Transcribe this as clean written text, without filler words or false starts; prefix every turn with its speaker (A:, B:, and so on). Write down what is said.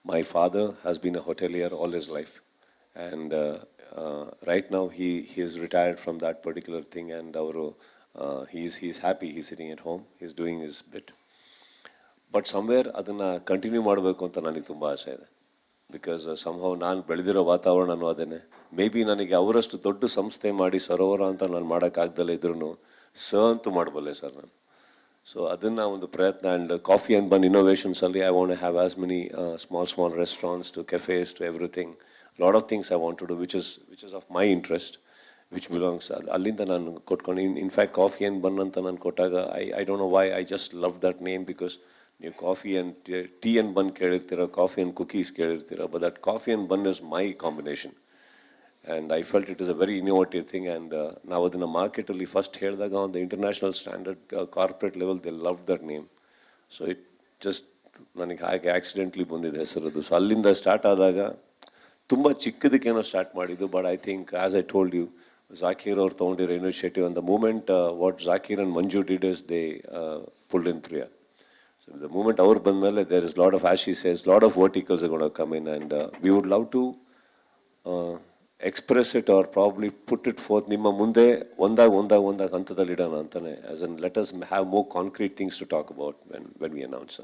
A: My father has been a hotelier all his life, and right now he is retired from that particular thing, and he's happy. He's sitting at home. He's doing his bit. But somewhere ಅದನ್ನು continue ಮಾಡಬೇಕು ಅಂತ ನನಗೆ ತುಂಬ ಆಸೆ ಇದೆ. Because ಸಂಹವ್ ನಾನು ಬೆಳೆದಿರೋ ವಾತಾವರಣನೂ ಅದೇನೆ. ಮೇ ಬಿ ನನಗೆ ಅವರಷ್ಟು ದೊಡ್ಡ ಸಂಸ್ಥೆ ಮಾಡಿ ಸರೋವರ ಅಂತ ನಾನು ಮಾಡೋಕ್ಕಾಗ್ದಲೇ ಇದ್ರೂ ಅಂತೂ ಮಾಡಬಲ್ಲೆ ಸರ್ ನಾನು. ಸೊ ಅದನ್ನು ಒಂದು ಪ್ರಯತ್ನ. ಆ್ಯಂಡ್ ಕಾಫಿ ಆ್ಯಂಡ್ ಬನ್ ಇನ್ನೋವೇಷನ್ಸಲ್ಲಿ I want have as many small restaurants to cafes to everything. Lot of things I want to do which is of my interest, which belongs. ಅಲ್ಲಿಂದ ನಾನು ಕೊಟ್ಕೊಂಡು in fact coffee and ಬನ್ ಅಂತ ನಾನು ಕೊಟ್ಟಾಗ I don't know why I just love that name. Because ನೀವು coffee and tea and bun ಕೇಳಿರ್ತೀರ, coffee and cookies ಕೇಳಿರ್ತೀರ, but that coffee and bun is my combination. And I felt it is a very innovative thing. And ನಾವು ಅದನ್ನು ಮಾರ್ಕೆಟಲ್ಲಿ first ಹೇಳಿದಾಗ on the international standard corporate level they love that name. So it just ನನಗೆ ಹಾಗೆ accidentally ಬಂದಿದೆ ಹೆಸರದು. So ಅಲ್ಲಿಂದ start ಆದಾಗ ತುಂಬ ಚಿಕ್ಕದಕ್ಕೇನೋ ಸ್ಟಾರ್ಟ್ ಮಾಡಿದ್ದು. But I think as I told you, Zakir ಅವ್ರು ತೊಗೊಂಡಿರೋ initiative and the moment what Zakir and Manju did is they pulled in Priya. So the moment our bandmele, there is a lot of, as she says, lot of verticals are going to come in, and we would love to express it or probably put it forth. Nimma munde ಒಂದಾಗ ಹಂತದಲ್ಲಿ ಇಡೋಣ ಅಂತಾನೆ, as in let us have more concrete things to talk about when we announce.